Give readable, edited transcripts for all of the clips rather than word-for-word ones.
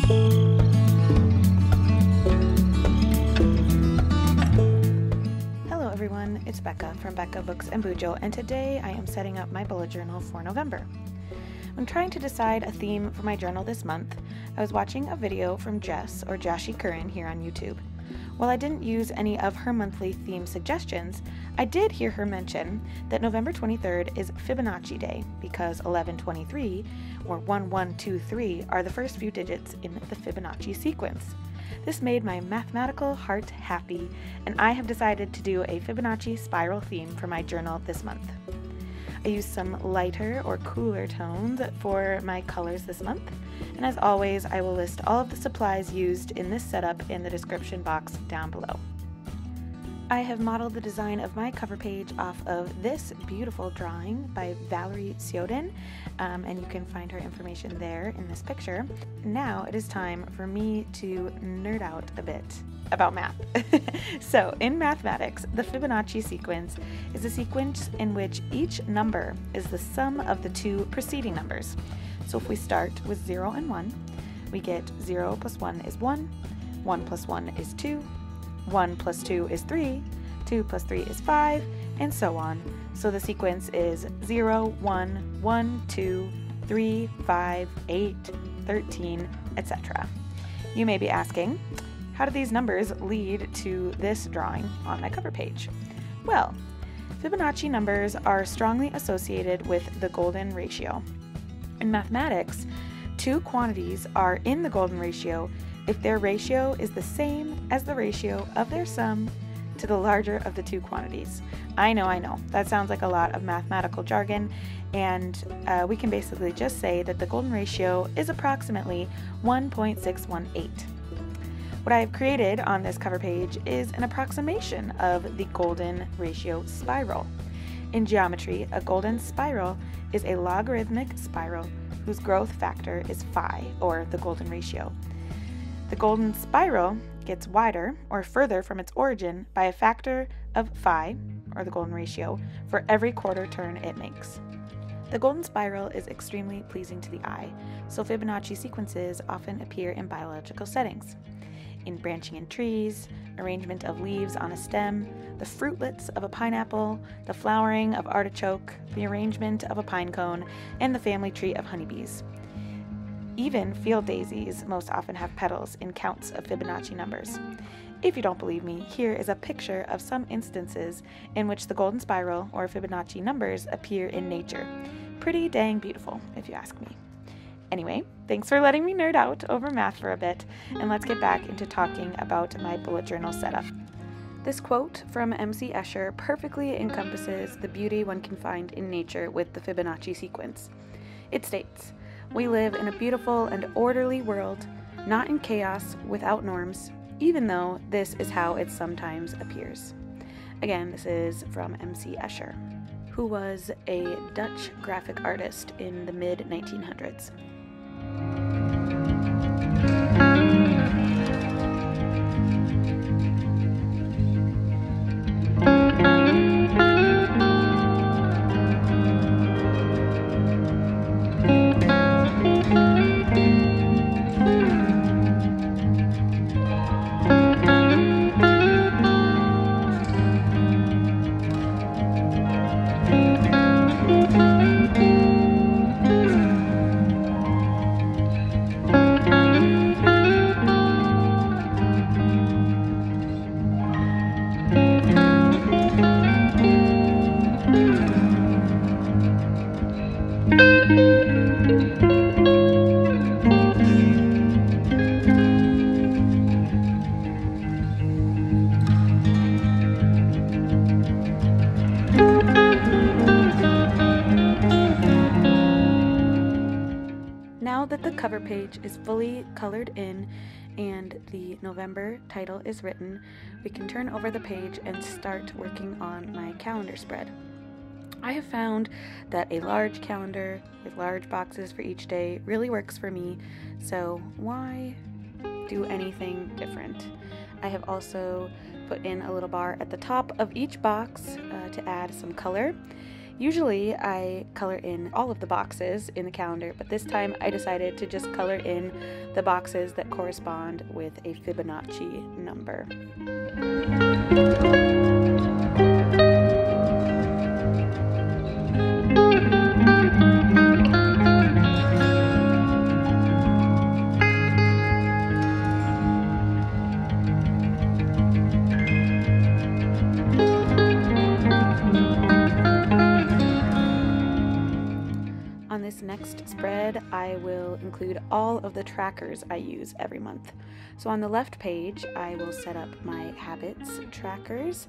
Hello everyone, it's Becca from Becca Books and Bujo, and today I am setting up my bullet journal for November. When trying to decide a theme for my journal this month, I was watching a video from Jess, or Jashi Curran, here on YouTube. While I didn't use any of her monthly theme suggestions, I did hear her mention that November 23rd is Fibonacci Day because 1123 or 1123 are the first few digits in the Fibonacci sequence. This made my mathematical heart happy, and I have decided to do a Fibonacci spiral theme for my journal this month. I used some lighter or cooler tones for my colors this month, and as always, I will list all of the supplies used in this setup in the description box down below. I have modeled the design of my cover page off of this beautiful drawing by Valerie Sioden, and you can find her information there in this picture. Now it is time for me to nerd out a bit about math. So in mathematics, the Fibonacci sequence is a sequence in which each number is the sum of the two preceding numbers. So if we start with 0 and 1, we get 0 plus 1 is 1, 1 plus 1 is 2, 1 plus 2 is 3, 2 plus 3 is 5, and so on. So the sequence is 0, 1, 1, 2, 3, 5, 8, 13, etc. You may be asking, how do these numbers lead to this drawing on my cover page? Well, Fibonacci numbers are strongly associated with the golden ratio. In mathematics, two quantities are in the golden ratio if their ratio is the same as the ratio of their sum to the larger of the two quantities. I know, that sounds like a lot of mathematical jargon, and we can basically just say that the golden ratio is approximately 1.618. What I have created on this cover page is an approximation of the golden ratio spiral. In geometry, a golden spiral is a logarithmic spiral whose growth factor is phi, or the golden ratio. The golden spiral gets wider or further from its origin by a factor of phi, or the golden ratio, for every quarter turn it makes. The golden spiral is extremely pleasing to the eye, so Fibonacci sequences often appear in biological settings. In branching in trees, arrangement of leaves on a stem, the fruitlets of a pineapple, the flowering of artichoke, the arrangement of a pine cone, and the family tree of honeybees. Even field daisies most often have petals in counts of Fibonacci numbers. If you don't believe me, here is a picture of some instances in which the golden spiral or Fibonacci numbers appear in nature. Pretty dang beautiful, if you ask me. Anyway, thanks for letting me nerd out over math for a bit, and let's get back into talking about my bullet journal setup. This quote from M.C. Escher perfectly encompasses the beauty one can find in nature with the Fibonacci sequence. It states, "We live in a beautiful and orderly world, not in chaos without norms, even though this is how it sometimes appears." Again, this is from M.C. Escher, who was a Dutch graphic artist in the mid-1900s. Now that the cover page is fully colored in and the November title is written, we can turn over the page and start working on my calendar spread. I have found that a large calendar with large boxes for each day really works for me, so why do anything different? I have also put in a little bar at the top of each box to add some color. Usually I color in all of the boxes in the calendar, but this time I decided to just color in the boxes that correspond with a Fibonacci number. On this next spread, I will include all of the trackers I use every month. So on the left page, I will set up my habits trackers.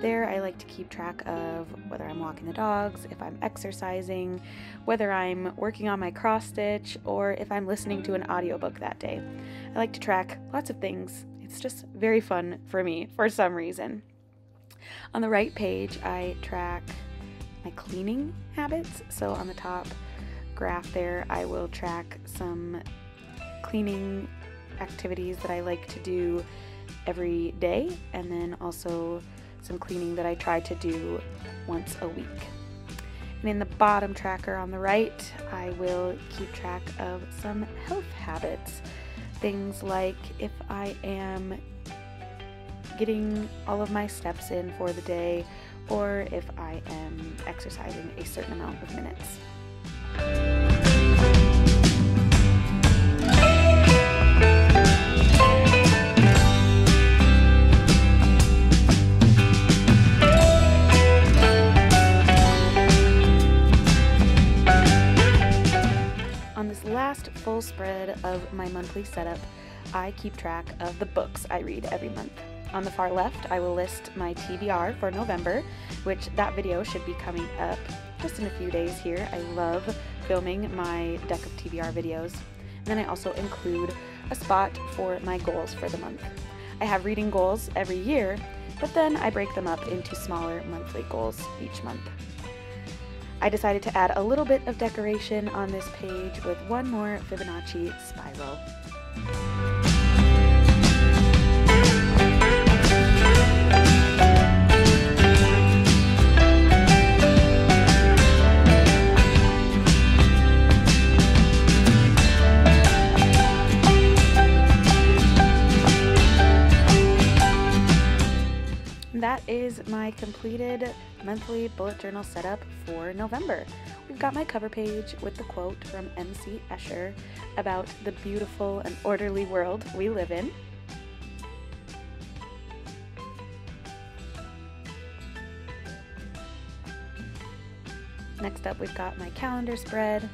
There I like to keep track of whether I'm walking the dogs, if I'm exercising, whether I'm working on my cross stitch, or if I'm listening to an audiobook that day. I like to track lots of things. It's just very fun for me for some reason. On the right page, I track my cleaning habits. So on the top graph there, I will track some cleaning activities that I like to do every day, and then also some cleaning that I try to do once a week. And in the bottom tracker on the right, I will keep track of some health habits. Things like if I am getting all of my steps in for the day, or if I am exercising a certain amount of minutes. On this last full spread of my monthly setup, I keep track of the books I read every month. On the far left, I will list my TBR for November, which that video should be coming up just in a few days here. I love filming my deck of TBR videos. And then I also include a spot for my goals for the month. I have reading goals every year, but then I break them up into smaller monthly goals each month. I decided to add a little bit of decoration on this page with one more Fibonacci spiral. That is my completed monthly bullet journal setup for November. We've got my cover page with the quote from MC Escher about the beautiful and orderly world we live in. Next up, we've got my calendar spread.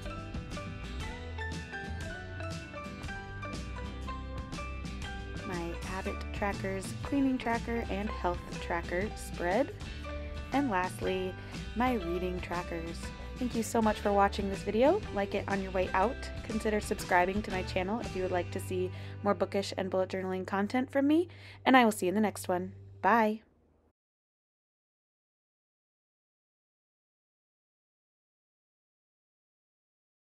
My habit trackers, cleaning tracker, and health tracker spread. And lastly, my reading trackers. Thank you so much for watching this video. Like it on your way out. Consider subscribing to my channel if you would like to see more bookish and bullet journaling content from me. And I will see you in the next one. Bye!